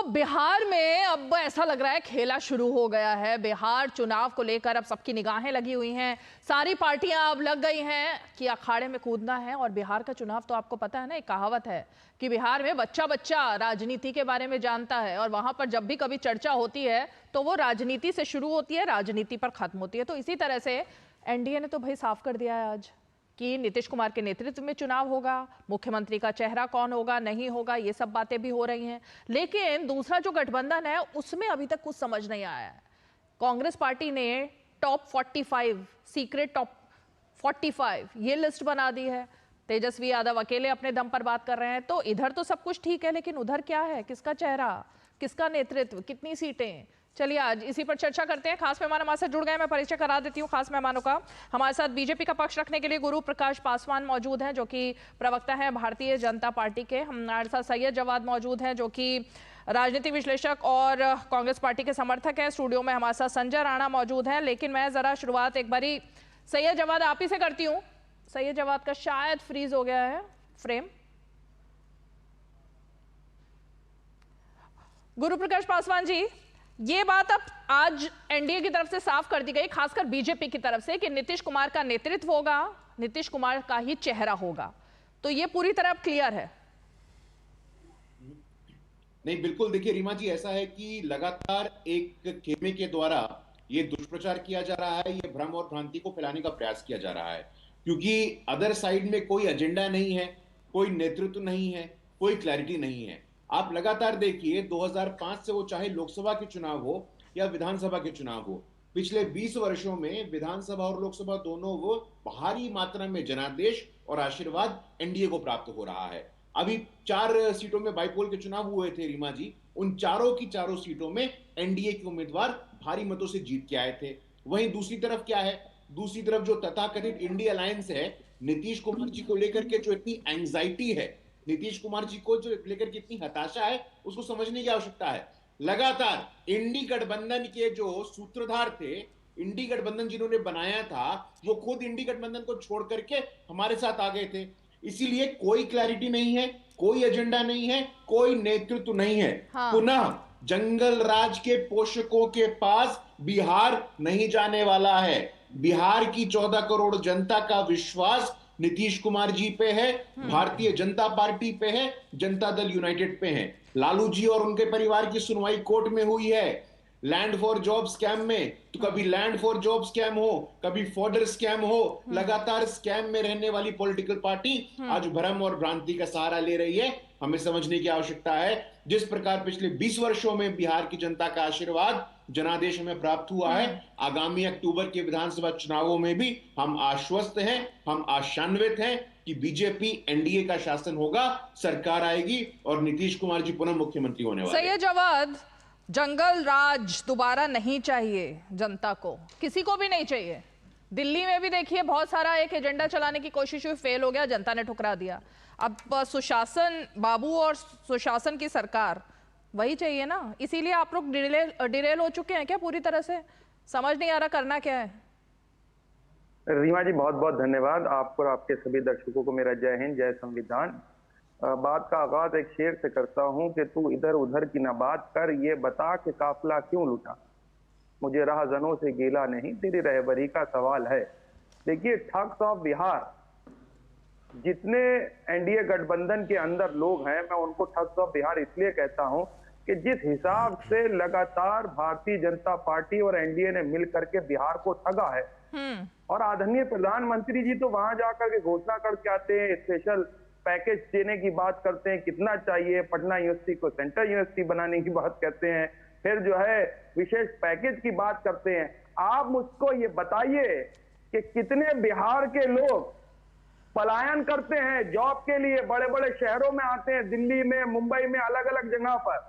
बिहार में अब ऐसा लग रहा है खेला शुरू हो गया है। बिहार चुनाव को लेकर अब सबकी निगाहें लगी हुई हैं। सारी पार्टियां अब लग गई हैं कि अखाड़े में कूदना है। और बिहार का चुनाव तो आपको पता है ना, एक कहावत है कि बिहार में बच्चा बच्चा राजनीति के बारे में जानता है और वहां पर जब भी कभी चर्चा होती है तो वो राजनीति से शुरू होती है, राजनीति पर खत्म होती है। तो इसी तरह से एनडीए ने तो भाई साफ कर दिया है आज कि नीतीश कुमार के नेतृत्व में चुनाव होगा। मुख्यमंत्री का चेहरा कौन होगा, नहीं होगा, ये सब बातें भी हो रही हैं। लेकिन दूसरा जो गठबंधन है उसमें अभी तक कुछ समझ नहीं आया है। कांग्रेस पार्टी ने टॉप 45, सीक्रेट टॉप 45 ये लिस्ट बना दी है। तेजस्वी यादव अकेले अपने दम पर बात कर रहे हैं। तो इधर तो सब कुछ ठीक है, लेकिन उधर क्या है, किसका चेहरा, किसका नेतृत्व, कितनी सीटें। चलिए आज इसी पर चर्चा करते हैं। खास मेहमान हमारे साथ जुड़ गए, मैं परिचय करा देती हूँ खास मेहमानों का। हमारे साथ बीजेपी का पक्ष रखने के लिए गुरु प्रकाश पासवान मौजूद हैं, जो कि प्रवक्ता हैं भारतीय जनता पार्टी के। हमारे साथ सैयद जवाद मौजूद हैं, जो कि राजनीतिक विश्लेषक और कांग्रेस पार्टी के समर्थक हैं। स्टूडियो में हमारे साथ संजय राणा मौजूद हैं। लेकिन मैं जरा शुरुआत एक बारी सैयद जवाद आप ही से करती हूँ। सैयद जवाद का शायद फ्रीज हो गया है फ्रेम। गुरु प्रकाश पासवान जी, ये बात अब आज एनडीए की तरफ से साफ कर दी गई, खासकर बीजेपी की तरफ से, कि नीतीश कुमार का नेतृत्व होगा, नीतीश कुमार का ही चेहरा होगा। तो ये पूरी तरह क्लियर है? नहीं, बिल्कुल। देखिए रीमा जी, ऐसा है कि लगातार एक खेमे के द्वारा ये दुष्प्रचार किया जा रहा है, ये भ्रम और भ्रांति को फैलाने का प्रयास किया जा रहा है, क्योंकि अदर साइड में कोई एजेंडा नहीं है, कोई नेतृत्व नहीं है, कोई क्लैरिटी नहीं है। आप लगातार देखिए 2005 से, वो चाहे लोकसभा के चुनाव हो या विधानसभा के चुनाव हो, पिछले 20 वर्षों में विधानसभा और लोकसभा दोनों वो भारी मात्रा में जनादेश और आशीर्वाद एनडीए को प्राप्त हो रहा है। अभी 4 सीटों में बाइपोल के चुनाव हुए थे रीमा जी, उन चारों की चारों सीटों में एनडीए के उम्मीदवार भारी मतों से जीत के आए थे। वहीं दूसरी तरफ क्या है, दूसरी तरफ जो तथाकथित इंडिया अलायंस है, नीतीश कुमार जी को लेकर के जो इतनी एंग्जाइटी है, नीतीश कुमार जी को जो लेकर कितनी हताशा है, उसको समझने की आवश्यकता है। लगातार इंडी गठबंधन के जो सूत्रधार थे, इंडी गठबंधन जिन्होंने बनाया था, वो खुद इंडी गठबंधन को छोड़ करके हमारे साथ आ गए थे। इसीलिए कोई क्लैरिटी नहीं है, कोई एजेंडा नहीं है, कोई नेतृत्व नहीं है। हाँ। पुनः जंगल राज के पोषकों के पास बिहार नहीं जाने वाला है। बिहार की 14 करोड़ जनता का विश्वास नीतीश कुमार जी पे है, भारतीय जनता पार्टी पे है, जनता दल यूनाइटेड पे है। लालू जी और उनके परिवार की सुनवाई कोर्ट में हुई है लैंड फॉर जॉब स्कैम में। तो कभी लैंड फॉर जॉब स्कैम हो, कभी फॉर्डर स्कैम हो, लगातार स्कैम में रहने वाली पॉलिटिकल पार्टी आज भ्रम और भ्रांति का सहारा ले रही है। हमें समझने की आवश्यकता है, जिस प्रकार पिछले 20 वर्षों में बिहार की जनता का आशीर्वाद जनादेश में प्राप्त हुआ है, आगामी अक्टूबर के विधानसभा चुनावों में भी हम आश्वस्त हैं, हम आशान्वित हैं कि बीजेपी एनडीए का शासन होगा, सरकार आएगी और नीतीश कुमार जी पुनः मुख्यमंत्री होने वाले हैं। सैयद जवाद, जंगल राज दोबारा नहीं चाहिए जनता को, किसी को भी नहीं चाहिए। दिल्ली में भी देखिए बहुत सारा एक एजेंडा चलाने की कोशिश हुई, फेल हो गया, जनता ने ठुकरा दिया। अब सुशासन बाबू और सुशासन की सरकार वही चाहिए ना। इसीलिए आप लोग डिरेल हो चुके हैं क्या पूरी तरह से? समझ नहीं आ रहा करना क्या है। रीमा जी, बहुत बहुत धन्यवाद आपको और आपके सभी दर्शकों को मेरा जय हिंद, जय संविधान। बात का आगाज एक शेर से करता हूं कि तू इधर उधर की ना बात कर, ये बता कि काफिला क्यों लुटा। मुझे राहजनों से गिला नहीं, तेरी रहबरी का सवाल है। देखिए, ठग्स ऑफ बिहार, जितने एनडीए गठबंधन के अंदर लोग हैं, मैं उनको ठग्स ऑफ बिहार इसलिए कहता हूं कि जिस हिसाब से लगातार भारतीय जनता पार्टी और एनडीए ने मिल करके बिहार को ठगा है, और आदरणीय प्रधानमंत्री जी तो वहां जाकर के घोषणा करके आते हैं, स्पेशल पैकेज देने की बात करते हैं, कितना चाहिए, पटना यूनिवर्सिटी को सेंट्रल यूनिवर्सिटी बनाने की बात कहते हैं, फिर जो है विशेष पैकेज की बात करते हैं। आप मुझको ये बताइए कि कितने बिहार के लोग पलायन करते हैं जॉब के लिए, बड़े बड़े शहरों में आते हैं, दिल्ली में, मुंबई में, अलग अलग जगह पर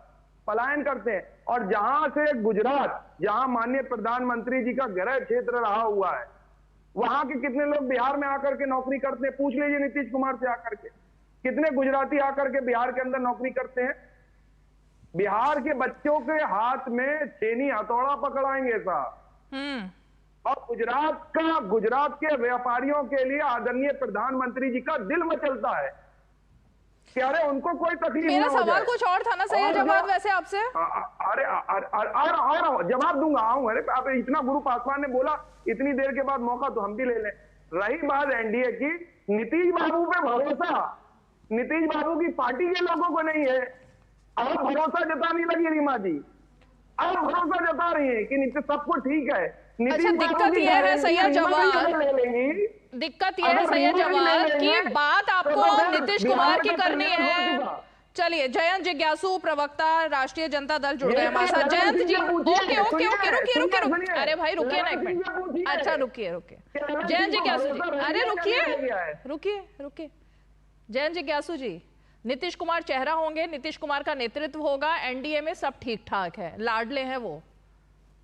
पलायन करते हैं। और जहां से गुजरात, जहां माननीय प्रधानमंत्री जी का गृह क्षेत्र रहा हुआ है, वहां के कितने लोग बिहार में आकर के नौकरी करते हैं? पूछ लीजिए नीतीश कुमार से आकर के, कितने गुजराती आकर के बिहार के अंदर नौकरी करते हैं? बिहार के बच्चों के हाथ में छेनी हथौड़ा पकड़ाएंगे साहब। और गुजरात के व्यापारियों के लिए आदरणीय प्रधानमंत्री जी का दिल मचलता है। कि अरे उनको कोई तकलीफ मेरा ना हो सवाल जाए। कुछ और था ना सैयद जवाद वैसे आपसे। अरे आ रहा हूं, जवाब दूंगा, आऊंगा। अरे आप इतना गुरु पासवान ने बोला, इतनी देर के बाद मौका तो हम भी ले लें। रही बात एनडीए की, नीतीश बाबू पे भरोसा नीतीश बाबू की पार्टी के लोगों को नहीं है। अब भरोसा जताने लगी रीमा जी, अब भरोसा जता रही है कि नीतीश सब कुछ ठीक है। अच्छा, दिक्कत यह है सैयद जवाद, ले लेंगी। दिक्कत यह है सैयद जवाद की बात आपको नीतीश कुमार की करनी है। चलिए, जयंत जिज्ञासु प्रवक्ता राष्ट्रीय जनता दल जुड़ गए हमारे साथ। जयंत जी, ओके ओके ओके, रुकिए। अरे भाई रुकिए ना एक मिनट। अच्छा रुकिए। जयंत जिज्ञासु जी, अरे रुकिए। जयंत जिज्ञासु जी, नीतीश कुमार चेहरा होंगे, नीतीश कुमार का नेतृत्व होगा, एनडीए में सब ठीक ठाक है, लाडले हैं वो।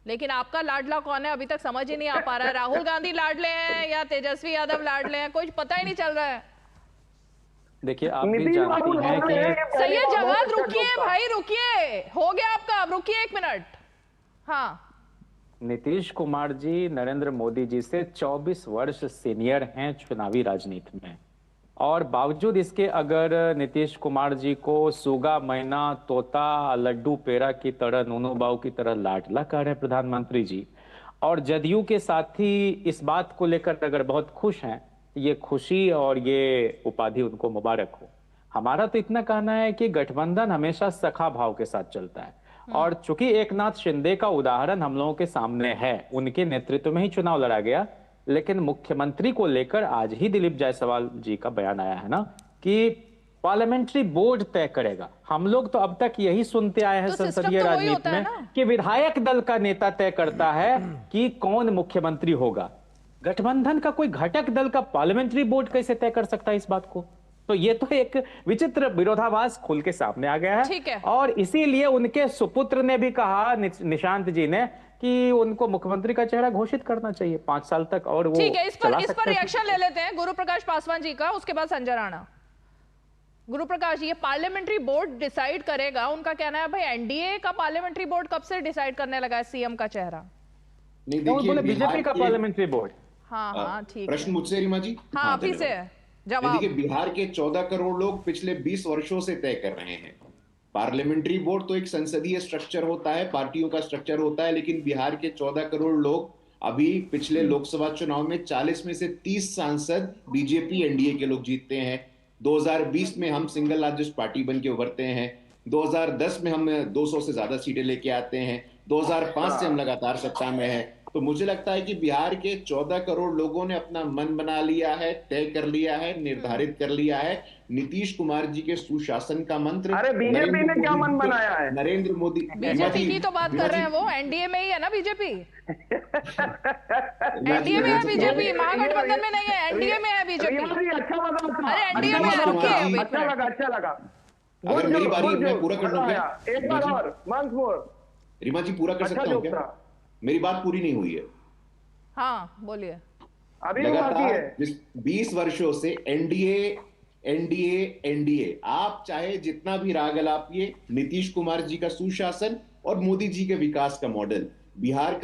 लेकिन आपका लाडला कौन है अभी तक समझ ही नहीं आ पा रहा है। राहुल गांधी लाडले हैं या तेजस्वी यादव लाडले हैं, कुछ पता ही नहीं चल रहा है। देखिए, आप भी जानती हैं कि सैयद जवाद रुकिए भाई, रुकिए, हो गया आपका, अब रुकिए 1 मिनट। हाँ, नीतीश कुमार जी नरेंद्र मोदी जी से 24 वर्ष सीनियर हैं चुनावी राजनीति में, और बावजूद इसके अगर नीतीश कुमार जी को सूगा, मैना, तोता, लड्डू पेड़ा की तरह, नूनू बाऊ की तरह लाडला कह रहे हैं प्रधानमंत्री जी, और जदयू के साथी इस बात को लेकर अगर बहुत खुश हैं, ये खुशी और ये उपाधि उनको मुबारक हो। हमारा तो इतना कहना है कि गठबंधन हमेशा सखा भाव के साथ चलता है, और चूंकि एकनाथ शिंदे का उदाहरण हम लोगों के सामने है, उनके नेतृत्व में ही चुनाव लड़ा गया, लेकिन मुख्यमंत्री को लेकर आज ही दिलीप जायसवाल जी का बयान आया है ना कि पार्लियामेंट्री बोर्ड तय करेगा। हम लोग तो अब तक यही सुनते आए हैं संसदीय राजनीति में कि विधायक दल का नेता तय करता है कि कौन मुख्यमंत्री होगा। गठबंधन का कोई घटक दल का पार्लियामेंट्री बोर्ड कैसे तय कर सकता है इस बात को? तो ये तो एक विचित्र विरोधाभास खुल के सामने आ गया है। और इसीलिए उनके सुपुत्र ने भी कहा, निशांत जी ने, कि उनको मुख्यमंत्री का चेहरा घोषित करना चाहिए 5 साल तक, और वो ठीक है। इस पर रिएक्शन ले लेते हैं गुरु प्रकाश पासवान जी का, उसके बाद संजय राणा। गुरु प्रकाश जी, ये पार्लियामेंट्री बोर्ड डिसाइड करेगा, उनका कहना है भाई एनडीए का पार्लियामेंट्री बोर्ड कब से डिसाइड करने लगा है सीएम का चेहरा? नहीं, देखिए बीजेपी का पार्लियामेंट्री बोर्ड। हाँ ठीक। प्रश्न मुझसे रीमा जी? हाँ, आप ही से जवाब। देखिए, बिहार के 14 करोड़ लोग पिछले 20 वर्षों से तय कर रहे हैं। पार्लियामेंट्री बोर्ड तो एक संसदीय स्ट्रक्चर होता है, पार्टियों का स्ट्रक्चर होता है, लेकिन बिहार के 14 करोड़ लोग अभी पिछले लोकसभा चुनाव में 40 में से 30 सांसद बीजेपी एनडीए के लोग जीतते हैं। 2020 में हम सिंगल लार्जेस्ट पार्टी बन के उभरते हैं। 2010 में हम 200 से ज्यादा सीटें लेके आते हैं। 2005 से हम लगातार सत्ता में हैं। तो मुझे लगता है कि बिहार के 14 करोड़ लोगों ने अपना मन बना लिया है, तय कर लिया है, निर्धारित कर लिया है। नीतीश कुमार जी के सुशासन का मंत्र। अरे बीजेपी ने क्या मन बनाया है? नरेंद्र मोदी। बीजेपी की तो बात कर रहे हैं, वो एनडीए में ही है ना बीजेपी। एनडीए में है बीजेपी, महागठबंधन में नहीं है, एनडीए में है बीजेपी। अरे एनडीए में है, रुकिए। अच्छा लगा। अगर मेरी बारी मैं पूरा कर लूं क्या? एक बार और, वंस मोर। रीमा जी, पूरा कर सकता हूं क्या? मेरी बात पूरी नहीं हुई है। हाँ बोलिए। अभी लगातार 20 वर्षों से एनडीए आप चाहे जितना भी राग अलापिए, नीतीश कुमार जी का सुशासन और मोदी जी के विकास का मॉडल, बिहार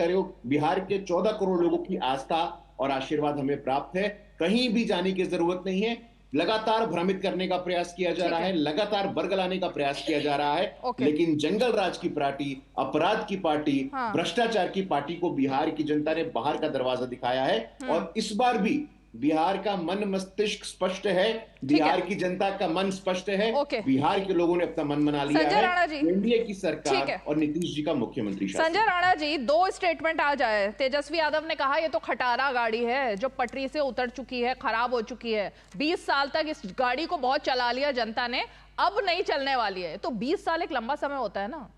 के 14 करोड़ लोगों की आस्था और आशीर्वाद हमें प्राप्त है। कहीं भी जाने की जरूरत नहीं है। लगातार भ्रमित करने का प्रयास किया जा रहा है, लगातार बरगलाने का प्रयास किया जा रहा है, लेकिन जंगल राज की पार्टी, अपराध की पार्टी, भ्रष्टाचार की पार्टी को बिहार की जनता ने बाहर का दरवाजा दिखाया है। और इस बार भी बिहार का मन मस्तिष्क स्पष्ट है, बिहार की जनता का मन स्पष्ट है। बिहार के लोगों ने अपना मन बना लिया है। एनडीए की सरकार और नीतीश जी का मुख्यमंत्री। संजय राणा जी, 2 स्टेटमेंट आ जाए। तेजस्वी यादव ने कहा ये तो खटारा गाड़ी है जो पटरी से उतर चुकी है, खराब हो चुकी है। 20 साल तक इस गाड़ी को बहुत चला लिया जनता ने, अब नहीं चलने वाली है। तो 20 साल एक लंबा समय होता है ना।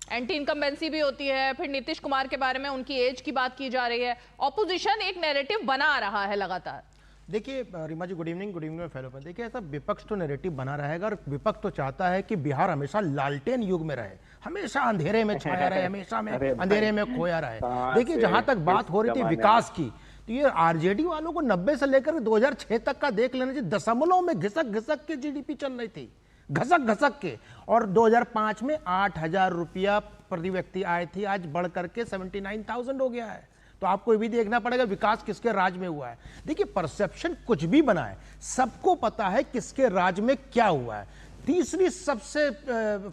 एंटी इनकम्बेंसी भी होती है, फिर नीतीश कुमार के बारे में उनकी एज की बात की जा रही है। ऑपोजिशन एक नैरेटिव बना रहा है लगातार। देखिए रीमा जी, गुड इवनिंग में फैलो पर। देखिए, ऐसा विपक्ष तो नैरेटिव बना रहेगा, और विपक्ष तो चाहता है कि बिहार हमेशा लालटेन युग में रहे, हमेशा अंधेरे में छाया रहे, हमेशा में अंधेरे में खोया रहे। देखिए, जहां तक बात हो रही थी विकास की, तो ये आरजेडी वालों को 90 से लेकर 2006 तक का देख लेना चाहिए। दशमलव में घिसक के जीडीपी चल रही थी, घसक के। और 2005 में 8,000 रुपया प्रति व्यक्ति आए थी, आज बढ़ करके 79,000 हो गया है। तो आपको ये भी देखना पड़ेगा विकास किसके राज में हुआ है। देखिए, परसेप्शन कुछ भी बनाए, सबको पता है किसके राज में क्या हुआ है। तीसरी सबसे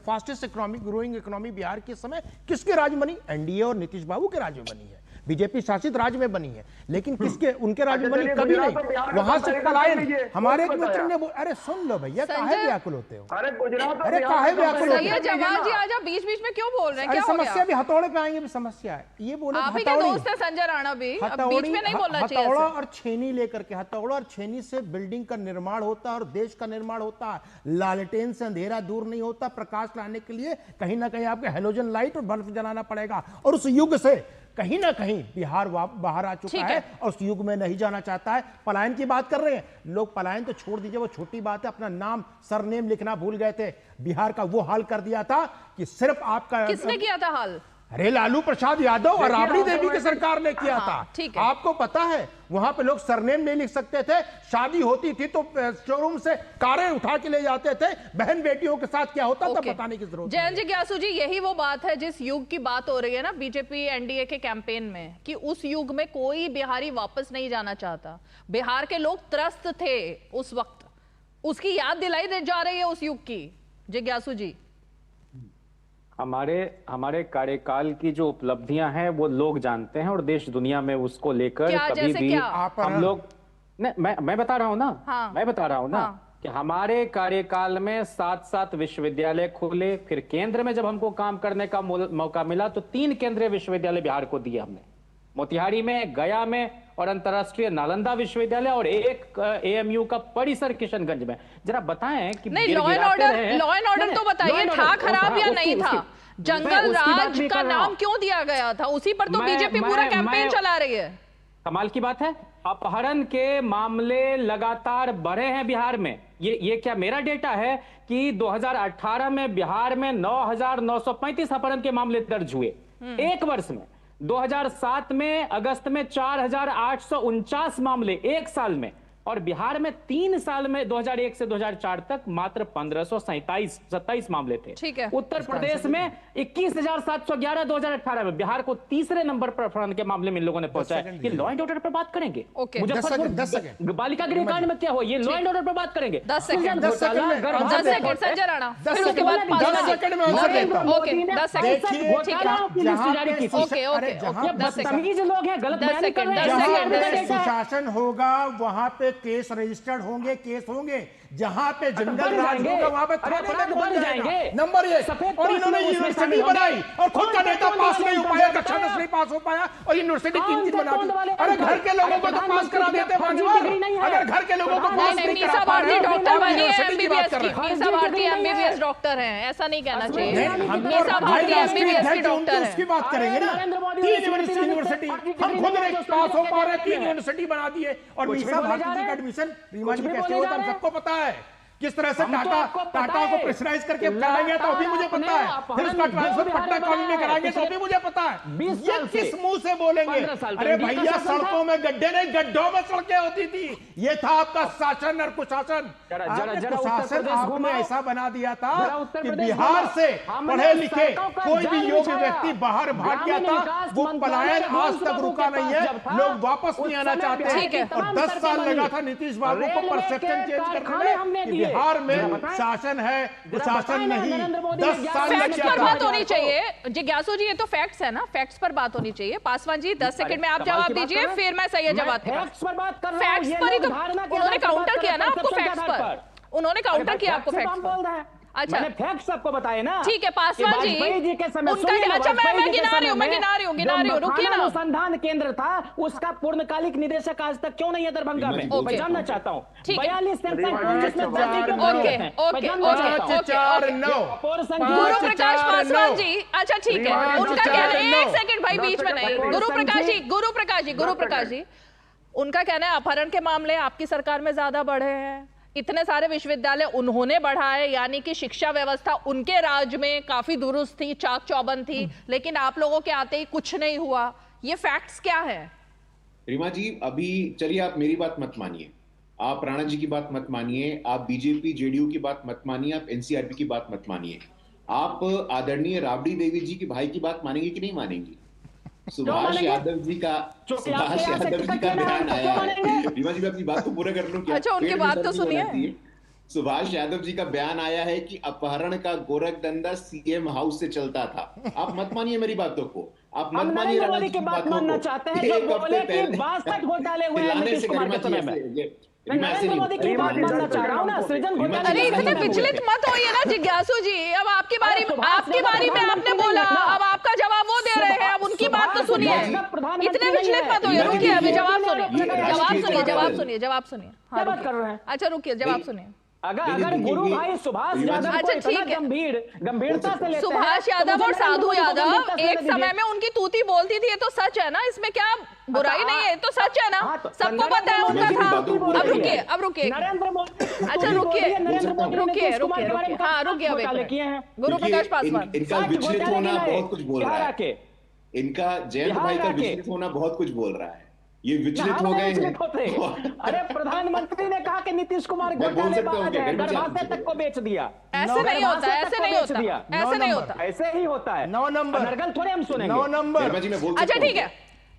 fastest economic growing economy Bihar के समय किसके राज में बनी? एनडीए और नीतीश बाबू के राज में बनी है, बीजेपी शासित राज्य में बनी है। लेकिन किसके, उनके राज्य में बनी? कभी नहीं। वहां से पलायन। हमारे एक मित्र ने अरे सुन लो भैया, काहे व्याकुल होते हो? अरे गुजरात, अरे काहे व्याकुल होते हो? जवाहर जी आज आप बीच बीच में क्यों बोल रहे हैं? क्या हो समस्या गया? भी हथौड़े पे आएंगे, भी समस्या है। ये बोले आप ही के दोस्त है संजय राणा भी, अब बीच में नहीं बोलना चाहिए। हथौड़ा और छेनी लेकर के, हथौड़ा और छेनी से बिल्डिंग का निर्माण होता है और देश का निर्माण होता है। लालटेन से अंधेरा दूर नहीं होता। प्रकाश लाने के लिए कहीं ना कहीं आपको हैलोजन लाइट और बल्ब जलाना पड़ेगा, और उस युग से कहीं ना कहीं बिहार बाहर आ चुका है और उस युग में नहीं जाना चाहता है। पलायन की बात कर रहे हैं लोग, पलायन तो छोड़ दीजिए, वो छोटी बात है। अपना नाम सरनेम लिखना भूल गए थे। बिहार का वो हाल कर दिया था कि सिर्फ आपका, किसने किया था हाल? अरे लालू प्रसाद यादव और राबड़ी देवी की सरकार ने किया था। ठीक है। आपको पता है वहां पे लोग सरनेम नहीं लिख सकते थे, शादी होती थी तो शोरूम से कारें उठा के ले जाते थे। बहन बेटियों के साथ क्या होता था बताने की जरूरत जयंत जी, ग्यासु जी, यही वो बात है जिस युग की बात हो रही है ना बीजेपी एनडीए के कैंपेन में, कि उस युग में कोई बिहारी वापस नहीं जाना चाहता। बिहार के लोग त्रस्त थे उस वक्त, उसकी याद दिलाई जा रही है उस युग की। जिज्ञासु जी, हमारे कार्यकाल की जो उपलब्धियां हैं वो लोग जानते हैं और देश दुनिया में उसको लेकर कभी भी हम लोग मैं बता रहा हूं ना। हाँ, मैं बता रहा हूं ना। हाँ, कि हमारे कार्यकाल में 7 विश्वविद्यालय खुले। फिर केंद्र में जब हमको काम करने का मौका मिला तो 3 केंद्रीय विश्वविद्यालय बिहार को दिए हमने, मोतिहारी में, गया में और अंतर्राष्ट्रीय नालंदा विश्वविद्यालय, और एक एएमयू का परिसर किशनगंज में। जरा बताएं कि नहीं, लॉ एंड ऑर्डर तो बताइए, था खराब या नहीं था? जंगल राज का नाम क्यों दिया गया था? उसी पर तो बीजेपी पूरा कैंपेन चला रही है। कमाल की बात है, अपहरण के मामले लगातार बढ़े हैं बिहार में। ये क्या मेरा डेटा है कि 2018 में बिहार में 9,935 अपहरण के मामले दर्ज हुए एक वर्ष में। 2007 में अगस्त में 4,849 मामले एक साल में, और बिहार में 3 साल में 2001 से 2004 तक मात्र 1,527 मामले थे। ठीक है। उत्तर प्रदेश में 21,711 2018 में। बिहार को तीसरे नंबर पर अपहरण के मामले में इन लोगों ने पहुंचा है। ये लॉ एंड ऑर्डर पर बात करेंगे। मुजफ्फरपुर बालिका गृह कांड में क्या हुआ, ये लॉ एंड ऑर्डर पर बात करेंगे। 10 सेकंड संजय राणा, फिर उसके बाद 10 सेकंड में आंसर देता हूं। ओके 10 बदतमीज लोग हैं, गलत बयानी कर रहे हैं। जहां पे सुशासन होगा वहां पे केस रजिस्टर्ड होंगे, केस होंगे। जहां पे जंगल राज होगा वहां पे बन जाएंगे। नंबर 1। और इन्होंने यूनिवर्सिटी बनाई और खुद का नेता पास नहीं हो पाया, कक्षा 10 नहीं पास हो पाया और यूनिवर्सिटी 3 दिन बना दी। अरे घर के लोगों को तो पास करा देते हैं। अगर घर के लोगों को पास नहीं करा पा रहे, डॉक्टर बनी है, एमबीबीएस की। मीसा भारती एमबीबीएस डॉक्टर हैं, ऐसा नहीं कहना चाहिए। मीसा भारती एमबीबीएस की डॉक्टर है। उसकी बात करेंगे ना। 3 यूनिवर्सिटी हम खुद नहीं पास हो पा रहे, 3 यूनिवर्सिटी बना दिए। और मीसा भारती जी का एडमिशन रीमा जी कैसे होता है सबको पता है। किस तरह से टाटा को प्रेशराइज करके कराएंगे तो भी मुझे पता है। फिर उसका ट्रांसफर पट्टा कॉलोनी में कराएंगे तो भी मुझे पता है। ये किस मुंह से बोलेंगे? अरे भैया सड़कों में गड्ढे नहीं, गड्ढों में सड़कें होती थी। ये था आपका शासन और कुशासन। कुशासन आपने ऐसा बना दिया था कि बिहार से पढ़े लिखे कोई भी योग्य व्यक्ति बाहर भाग गया था। वो पलायन आज तक रुका नहीं है, लोग वापस नहीं आना चाहते हैं। और 10 साल लगा था नीतीश बाबू को परसेप्शन चेंज करने में। बिहार में शासन है, शासन नहीं। 10 साल फैक्ट्स पर बात होनी चाहिए। जिज्ञासु जी, ये तो फैक्ट्स है ना, फैक्ट्स पर बात होनी चाहिए। पासवान जी 10 सेकंड में आप जवाब दीजिए, फिर मैं सही जवाब दूंगा। फैक्ट्स पर ही तो उन्होंने काउंटर किया ना आपको, फैक्ट्स पर उन्होंने काउंटर किया आपको फैक्ट्स पर। अच्छा, मैंने फैक्ट्स आपको बताए ना। ठीक है पासवान जी के समय अच्छा मैं गिना रही हूं, रुकिए ना। अनुसंधान केंद्र था, उसका पूर्णकालिक निदेशक आज तक क्यों नहीं है दरभंगा में? मैं जानना चाहता हूं। 42 गुरु प्रकाश पासवान जी, अच्छा ठीक है, उनका कहना है, एक सेकंड भाई बीच में नहीं। गुरु प्रकाश जी उनका कहना है अपहरण के मामले आपकी सरकार में ज्यादा बढ़े हैं। इतने सारे विश्वविद्यालय उन्होंने बढ़ाए, यानी कि शिक्षा व्यवस्था उनके राज में काफी दुरुस्त थी, चाक चौबंद थी, लेकिन आप लोगों के आते ही कुछ नहीं हुआ। ये फैक्ट्स क्या है? रीमा जी, अभी चलिए आप मेरी बात मत मानिए, आप राणा जी की बात मत मानिए, आप बीजेपी जेडीयू की बात मत मानिए, आप एनसीआरपी की बात मत मानिए। आप आदरणीय राबड़ी देवी जी की भाई की बात मानेंगे कि नहीं मानेंगी? सुभाष यादव जी का ध्यान आया है। रीमा जी, मैं अपनी बात को पूरा कर लूं क्या? अच्छा, उनकी बात तो सुनिए। सुभाष यादव जी का बयान आया है कि अपहरण का गोरखधंधा सीएम हाउस से चलता था। आप मत मानिए मेरी बातों को, आप मत मानिए नरेंद्र मोदी की बात मानना चाहते हैं जो बोले कि 62 घोटाले हुए हैं नीतीश कुमार के समय में। मैं नरेंद्र मोदी की बात मानना चाह रहा हूं ना, सृजन घोटाले। अरे इतने विचलित मत होइए ना जिज्ञासु जी। अब आपकी बारी में आपने बोला, अब आपका जवाब वो दे रहे हैं, अब उनकी बात तो सुनिए। इतने विचलित मत होइए, रुकिए अभी जवाब सुनिए। हाँ बात कर रहे हैं। अच्छा रुकिए, जवाब सुनिए। अगर गुरु भाई सुभाष यादव को इतना गंभीरता से लेते हैं, सुभाष यादव और साधु यादव एक समय में उनकी तूती बोलती थी, ये तो सच है ना, इसमें क्या बुराई नहीं है, तो सच है ना, सबको पता है उनका था। अब रुकिए नरेंद्र मोदी, अच्छा रुकिए हाँ रुकिए, गुरु प्रकाश पासवान इनका विचलित होना बहुत कुछ बोल रहा है, इनका जयंत भाई का विचलित होना बहुत कुछ बोल रहा है, ये विचलित हो गए हैं। अरे प्रधानमंत्री ने कहा कि नीतीश कुमार घोटालेबाज है, दरवाजे तक को बेच दिया। ऐसे नहीं होता, ऐसे नहीं होता, ऐसे ही होता है। 9 नंबर नरगल थोड़े हम सुनेंगे। 9 नंबर। अच्छा ठीक है,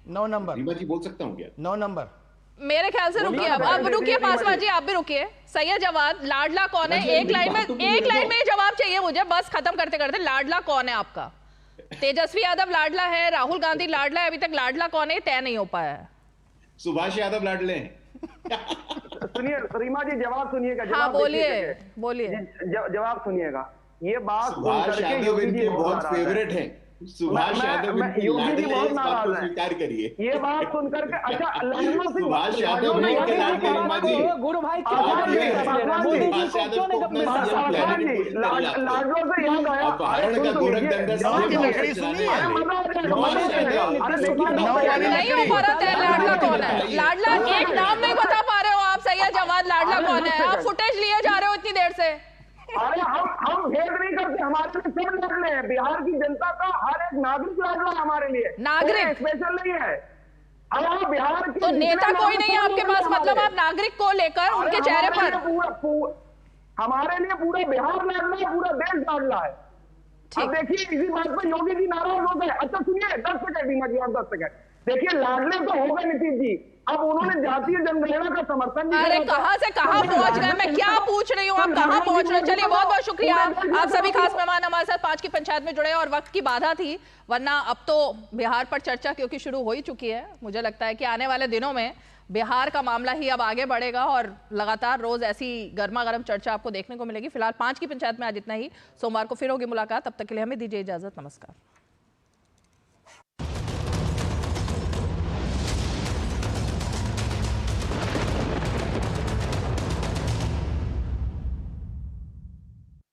9 नंबर। रीमा जी बोल सकता हूँ क्या? 9 नंबर मेरे ख्याल से रुकिए, अब रुकिए पासवान जी, आप भी रुकिए। सही है जवाब, लाडला कौन है? एक लाइन में जवाब चाहिए मुझे, बस खत्म करते करते। लाडला कौन है आपका? तेजस्वी यादव लाडला है, राहुल गांधी लाडला है, अभी तक लाडला कौन है तय नहीं हो पाया है। सुभाष यादव लाडले हैं। सुनिए रीमा जी, जवाब सुनिएगा। हाँ बोलिए जवाब सुनिएगा। ये बात सुभाष यादव इनके बहुत फेवरेट हैं। सुभाष यादव योगी जी बहुत नाराज है, स्वीकार करिए ये बात सुनकर के। अच्छा सुभाष यादव इनके लाडले रीमा जी, गुरु भाई लाडलो से याद आया, अपहरण का गोरखधंधा नहीं हो पा रहा है। लाडला कौन है? लाडला एक नाम नहीं बता पा रहे हो आप। सही है जवाब, लाडला कौन है? आप फुटेज लिए जा रहे हो इतनी देर से। अरे हम भेद नहीं करते, हमारे लिए सब लाडले हैं। बिहार की जनता का हर एक नागरिक लाडला है हमारे लिए, नागरिक स्पेशल नहीं है। अब बिहार के तो नेता कोई नहीं है आपके पास, मतलब आप नागरिक को लेकर उनके चेहरे पर। हमारे लिए पूरा बिहार लाडला है, पूरा देश लाडला है। अब देखिए इसी बात पर योगी जी नाराज हो गए। अच्छा सुनिए 10 सेकंड रीमा जी, और 10 सेकंड। देखिए लाडले तो हो गए नीतीश जी, अब उन्होंने जातीय जनगणना का समर्थन भी। अरे कहां से कहां पहुंच गए, मैं क्या पूछ रही हूँ, आप कहां पहुंच रहे हैं। चलिए बहुत बहुत शुक्रिया, आप सभी खास मेहमान हमारे साथ 5 की पंचायत में जुड़े, और वक्त की बाधा थी, वरना अब तो बिहार पर चर्चा क्योंकि शुरू हो ही चुकी है। मुझे लगता है कि आने वाले दिनों में बिहार का मामला ही अब आगे बढ़ेगा और लगातार रोज ऐसी गर्मा गर्म चर्चा आपको देखने को मिलेगी। फिलहाल 5 की पंचायत में आज इतना ही। सोमवार को फिर होगी मुलाकात, तब तक के लिए हमें दीजिए इजाजत। नमस्कार।